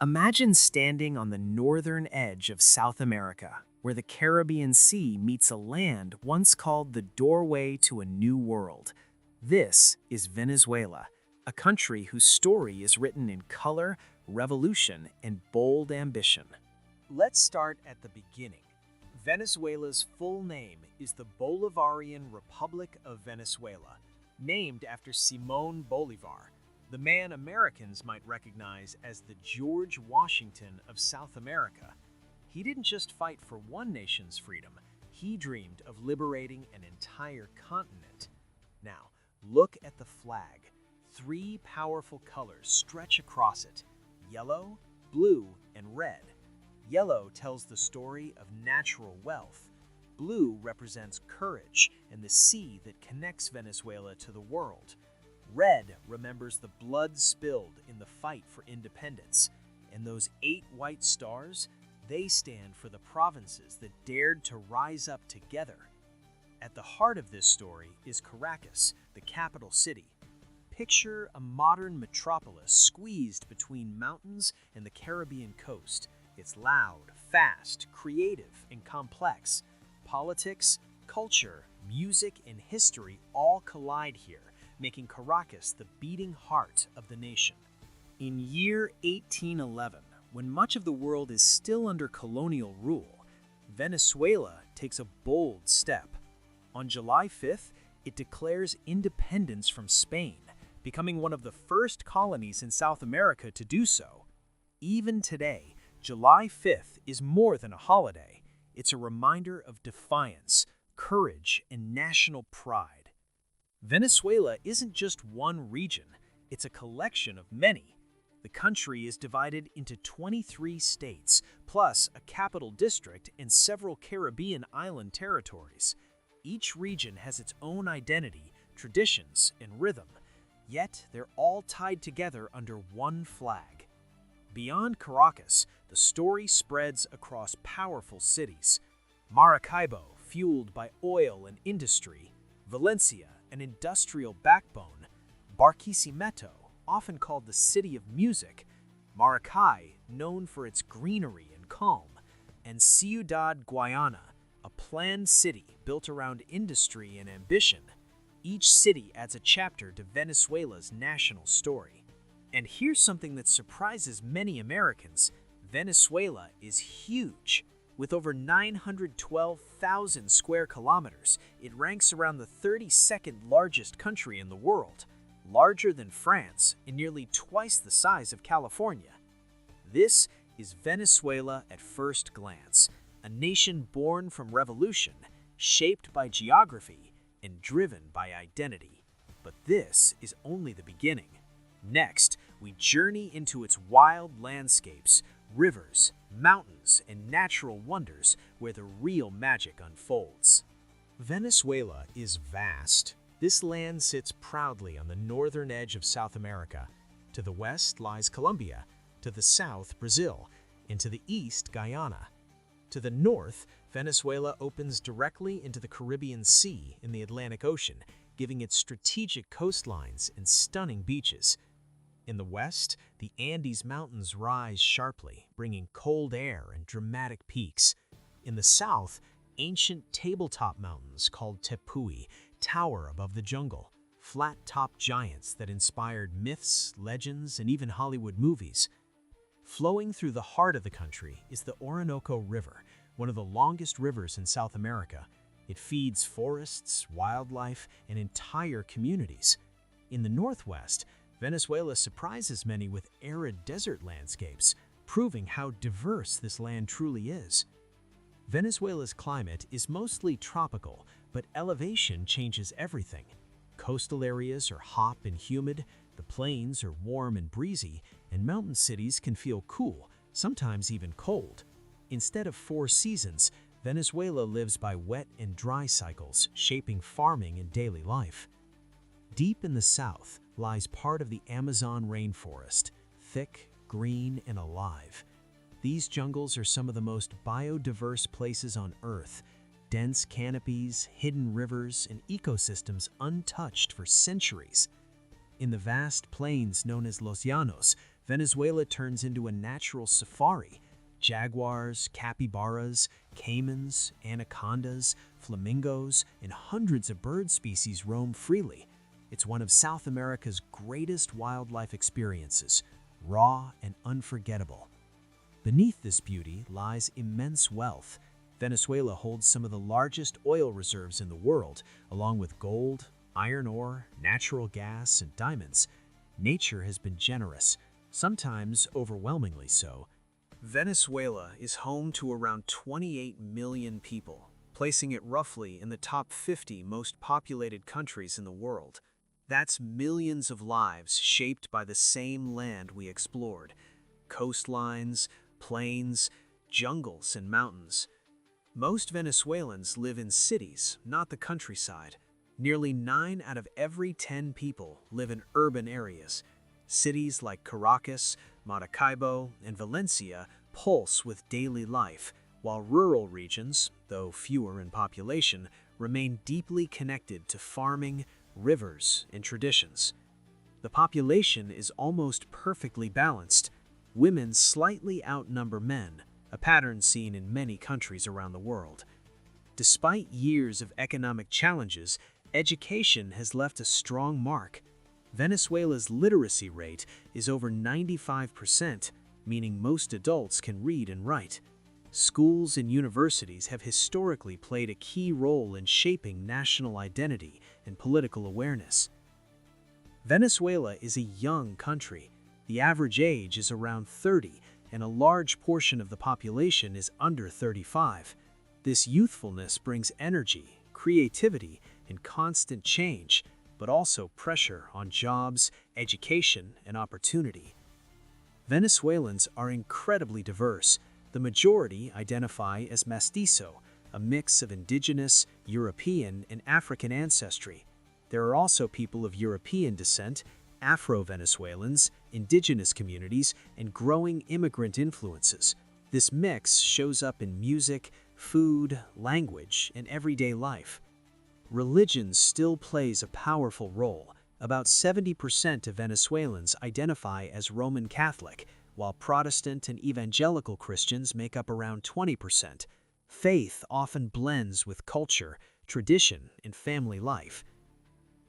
Imagine standing on the northern edge of South America, where the Caribbean Sea meets a land once called the doorway to a new world. This is Venezuela, a country whose story is written in color, revolution, and bold ambition. Let's start at the beginning. Venezuela's full name is the Bolivarian Republic of Venezuela, named after Simón Bolívar, the man Americans might recognize as the George Washington of South America. He didn't just fight for one nation's freedom, he dreamed of liberating an entire continent. Now, look at the flag. Three powerful colors stretch across it: yellow, blue, and red. Yellow tells the story of natural wealth. Blue represents courage and the sea that connects Venezuela to the world. Red remembers the blood spilled in the fight for independence. And those 8 white stars, they stand for the provinces that dared to rise up together. At the heart of this story is Caracas, the capital city. Picture a modern metropolis squeezed between mountains and the Caribbean coast. It's loud, fast, creative, and complex. Politics, culture, music, and history all collide here, making Caracas the beating heart of the nation. In year 1811, when much of the world is still under colonial rule, Venezuela takes a bold step. On July 5th, it declares independence from Spain, becoming one of the first colonies in South America to do so. Even today, July 5th is more than a holiday. It's a reminder of defiance, courage, and national pride. Venezuela isn't just one region, it's a collection of many. The country is divided into 23 states, plus a capital district and several Caribbean island territories. Each region has its own identity, traditions, and rhythm, yet they're all tied together under one flag. Beyond Caracas, the story spreads across powerful cities. Maracaibo, fueled by oil and industry; Valencia, an industrial backbone; Barquisimeto, often called the city of music; Maracay, known for its greenery and calm; and Ciudad Guayana, a planned city built around industry and ambition. Each city adds a chapter to Venezuela's national story. And here's something that surprises many Americans: Venezuela is huge. With over 912,000 square kilometers, it ranks around the 32nd largest country in the world, larger than France and nearly twice the size of California. This is Venezuela at first glance, a nation born from revolution, shaped by geography, and driven by identity. But this is only the beginning. Next, we journey into its wild landscapes, rivers, mountains, and natural wonders where the real magic unfolds. Venezuela is vast. This land sits proudly on the northern edge of South America. To the west lies Colombia, to the south Brazil, and to the east Guyana. To the north, Venezuela opens directly into the Caribbean Sea in the Atlantic Ocean, giving it strategic coastlines and stunning beaches. In the west, the Andes Mountains rise sharply, bringing cold air and dramatic peaks. In the south, ancient tabletop mountains called Tepuy tower above the jungle, flat-topped giants that inspired myths, legends, and even Hollywood movies. Flowing through the heart of the country is the Orinoco River, one of the longest rivers in South America. It feeds forests, wildlife, and entire communities. In the northwest, Venezuela surprises many with arid desert landscapes, proving how diverse this land truly is. Venezuela's climate is mostly tropical, but elevation changes everything. Coastal areas are hot and humid, the plains are warm and breezy, and mountain cities can feel cool, sometimes even cold. Instead of 4 seasons, Venezuela lives by wet and dry cycles, shaping farming and daily life. Deep in the south lies part of the Amazon rainforest, thick, green, and alive. These jungles are some of the most biodiverse places on Earth, dense canopies, hidden rivers, and ecosystems untouched for centuries. In the vast plains known as Los Llanos, Venezuela turns into a natural safari. Jaguars, capybaras, caimans, anacondas, flamingos, and hundreds of bird species roam freely. It's one of South America's greatest wildlife experiences, raw and unforgettable. Beneath this beauty lies immense wealth. Venezuela holds some of the largest oil reserves in the world, along with gold, iron ore, natural gas, and diamonds. Nature has been generous, sometimes overwhelmingly so. Venezuela is home to around 28 million people, placing it roughly in the top 50 most populated countries in the world. That's millions of lives shaped by the same land we explored: coastlines, plains, jungles, and mountains. Most Venezuelans live in cities, not the countryside. Nearly 9 out of every 10 people live in urban areas. Cities like Caracas, Maracaibo, and Valencia pulse with daily life, while rural regions, though fewer in population, remain deeply connected to farming, rivers, and traditions. The population is almost perfectly balanced. Women slightly outnumber men, a pattern seen in many countries around the world. Despite years of economic challenges, education has left a strong mark. Venezuela's literacy rate is over 95%, meaning most adults can read and write. Schools and universities have historically played a key role in shaping national identity and political awareness. Venezuela is a young country. The average age is around 30, and a large portion of the population is under 35. This youthfulness brings energy, creativity, and constant change, but also pressure on jobs, education, and opportunity. Venezuelans are incredibly diverse. The majority identify as mestizo, a mix of indigenous, European, and African ancestry. There are also people of European descent, Afro-Venezuelans, indigenous communities, and growing immigrant influences. This mix shows up in music, food, language, and everyday life. Religion still plays a powerful role. About 70% of Venezuelans identify as Roman Catholic, while Protestant and evangelical Christians make up around 20%. Faith often blends with culture, tradition, and family life.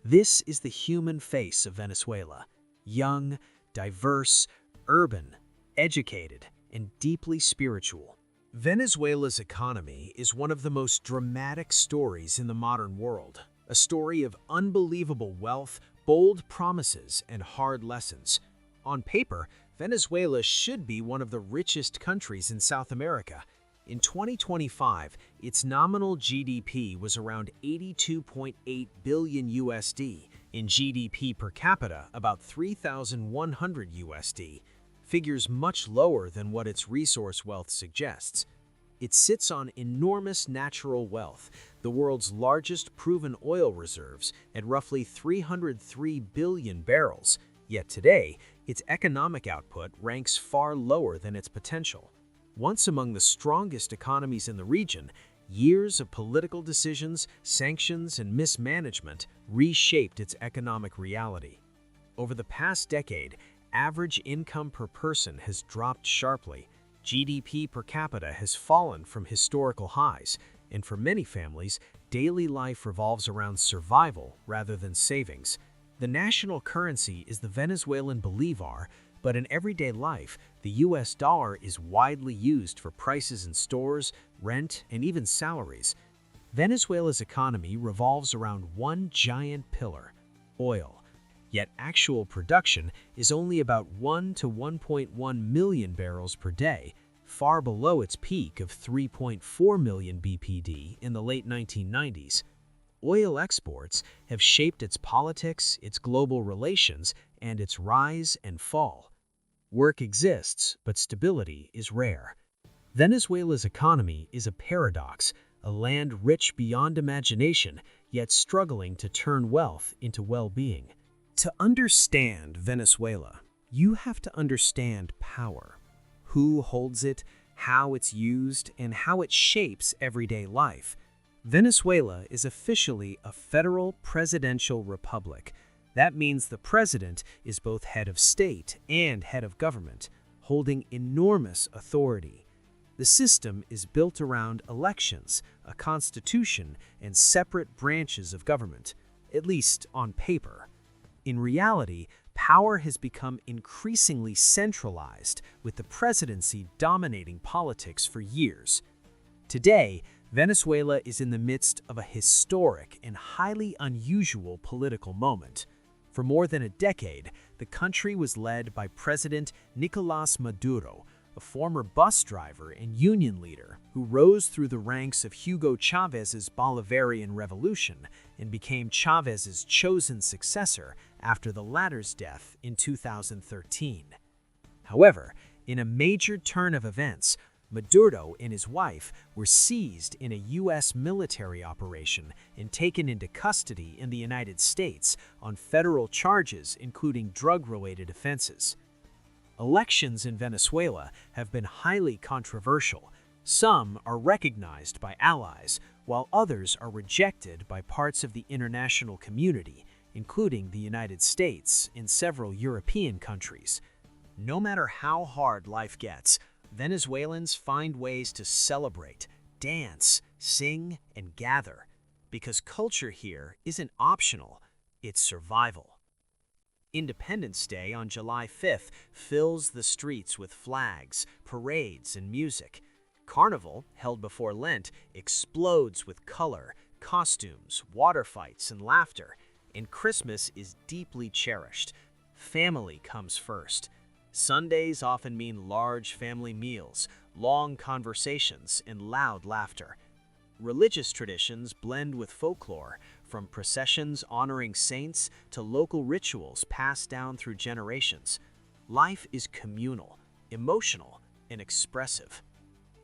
This is the human face of Venezuela: young, diverse, urban, educated, and deeply spiritual. Venezuela's economy is one of the most dramatic stories in the modern world, a story of unbelievable wealth, bold promises, and hard lessons. On paper, Venezuela should be one of the richest countries in South America. In 2025, its nominal GDP was around 82.8 billion USD. In GDP per capita, about 3,100 USD. Figures much lower than what its resource wealth suggests. It sits on enormous natural wealth, the world's largest proven oil reserves at roughly 303 billion barrels, yet today, its economic output ranks far lower than its potential. Once among the strongest economies in the region, years of political decisions, sanctions, and mismanagement reshaped its economic reality. Over the past decade, average income per person has dropped sharply. GDP per capita has fallen from historical highs, and for many families, daily life revolves around survival rather than savings. The national currency is the Venezuelan bolivar, but in everyday life, the US dollar is widely used for prices in stores, rent, and even salaries. Venezuela's economy revolves around one giant pillar: oil. Yet actual production is only about 1 to 1.1 million barrels per day, far below its peak of 3.4 million BPD in the late 1990s. Oil exports have shaped its politics, its global relations, and its rise and fall. Work exists, but stability is rare. Venezuela's economy is a paradox, a land rich beyond imagination, yet struggling to turn wealth into well-being. To understand Venezuela, you have to understand power. Who holds it, how it's used, and how it shapes everyday life. Venezuela is officially a federal presidential republic. That means the president is both head of state and head of government, holding enormous authority. The system is built around elections, a constitution, and separate branches of government, at least on paper. In reality, power has become increasingly centralized, with the presidency dominating politics for years. Today, Venezuela is in the midst of a historic and highly unusual political moment. For more than a decade, the country was led by President Nicolás Maduro, a former bus driver and union leader who rose through the ranks of Hugo Chávez's Bolivarian Revolution and became Chávez's chosen successor after the latter's death in 2013. However, in a major turn of events, Maduro and his wife were seized in a U.S. military operation and taken into custody in the United States on federal charges including drug-related offenses. Elections in Venezuela have been highly controversial. Some are recognized by allies, while others are rejected by parts of the international community, including the United States and several European countries. No matter how hard life gets, Venezuelans find ways to celebrate, dance, sing, and gather, because culture here isn't optional, it's survival. Independence Day on July 5th fills the streets with flags, parades, and music. Carnival, held before Lent, explodes with color, costumes, water fights, and laughter, and Christmas is deeply cherished. Family comes first. Sundays often mean large family meals, long conversations, and loud laughter. Religious traditions blend with folklore, from processions honoring saints to local rituals passed down through generations. Life is communal, emotional, and expressive.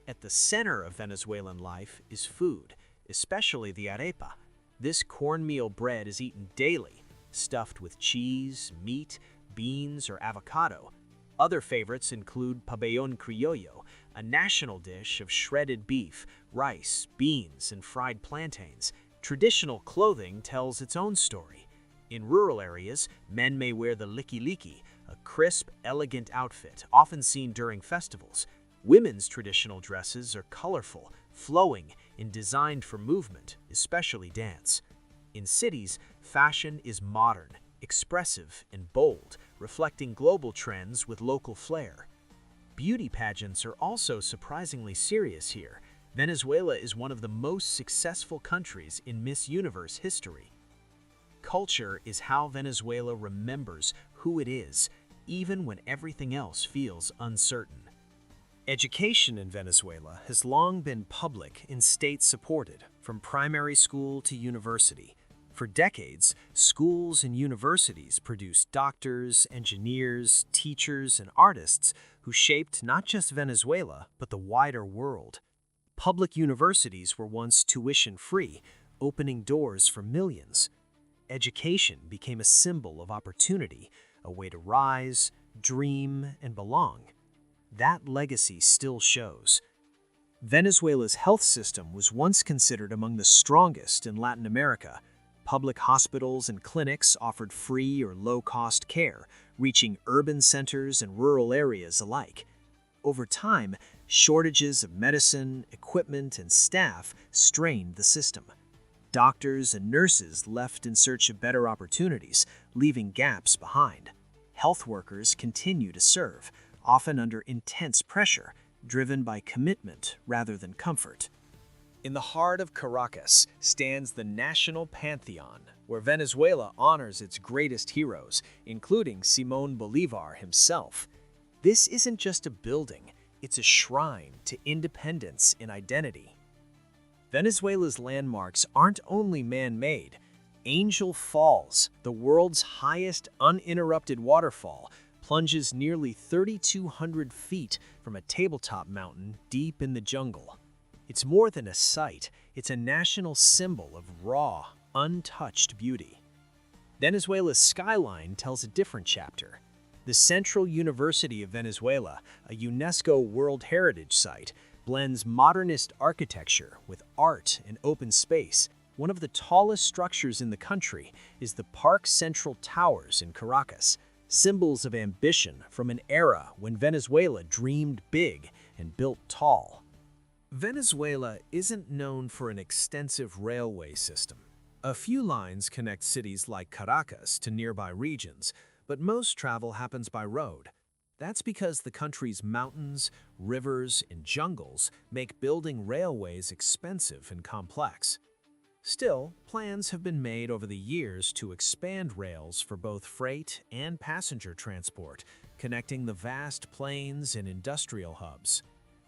At the center of Venezuelan life is food, especially the arepa. This cornmeal bread is eaten daily, stuffed with cheese, meat, beans, or avocado. Other favorites include pabellón criollo, a national dish of shredded beef, rice, beans, and fried plantains. Traditional clothing tells its own story. In rural areas, men may wear the liki-liki, a crisp, elegant outfit often seen during festivals. Women's traditional dresses are colorful, flowing, and designed for movement, especially dance. In cities, fashion is modern, expressive, and bold, reflecting global trends with local flair. Beauty pageants are also surprisingly serious here. Venezuela is one of the most successful countries in Miss Universe history. Culture is how Venezuela remembers who it is, even when everything else feels uncertain. Education in Venezuela has long been public and state-supported, from primary school to university. For decades, schools and universities produced doctors, engineers, teachers, and artists who shaped not just Venezuela, but the wider world. Public universities were once tuition-free, opening doors for millions. Education became a symbol of opportunity, a way to rise, dream, and belong. That legacy still shows. Venezuela's health system was once considered among the strongest in Latin America. Public hospitals and clinics offered free or low-cost care, reaching urban centers and rural areas alike. Over time, shortages of medicine, equipment, and staff strained the system. Doctors and nurses left in search of better opportunities, leaving gaps behind. Health workers continue to serve, often under intense pressure, driven by commitment rather than comfort. In the heart of Caracas stands the National Pantheon, where Venezuela honors its greatest heroes, including Simón Bolívar himself. This isn't just a building, it's a shrine to independence and identity. Venezuela's landmarks aren't only man-made. Angel Falls, the world's highest uninterrupted waterfall, plunges nearly 3,200 feet from a tabletop mountain deep in the jungle. It's more than a sight, it's a national symbol of raw, untouched beauty. Venezuela's skyline tells a different chapter. The Central University of Venezuela, a UNESCO World Heritage Site, blends modernist architecture with art and open space. One of the tallest structures in the country is the Park Central Towers in Caracas, symbols of ambition from an era when Venezuela dreamed big and built tall. Venezuela isn't known for an extensive railway system. A few lines connect cities like Caracas to nearby regions, but most travel happens by road. That's because the country's mountains, rivers, and jungles make building railways expensive and complex. Still, plans have been made over the years to expand rails for both freight and passenger transport, connecting the vast plains and industrial hubs.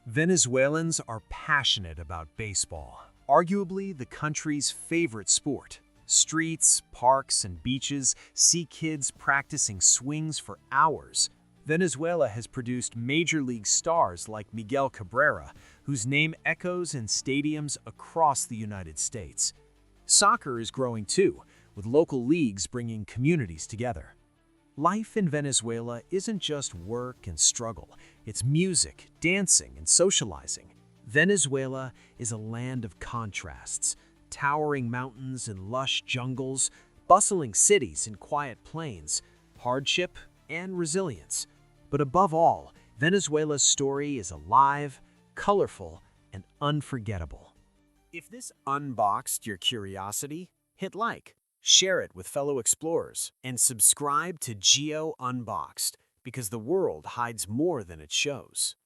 Venezuelans are passionate about baseball, arguably the country's favorite sport. Streets, parks, and beaches see kids practicing swings for hours. Venezuela has produced major league stars like Miguel Cabrera, whose name echoes in stadiums across the United States. Soccer is growing too, with local leagues bringing communities together. Life in Venezuela isn't just work and struggle, it's music, dancing, and socializing. Venezuela is a land of contrasts, towering mountains and lush jungles, bustling cities and quiet plains, hardship and resilience. But above all, Venezuela's story is alive, colorful, and unforgettable. If this unboxed your curiosity, hit like, share it with fellow explorers, and subscribe to Geo Unboxed, because the world hides more than it shows.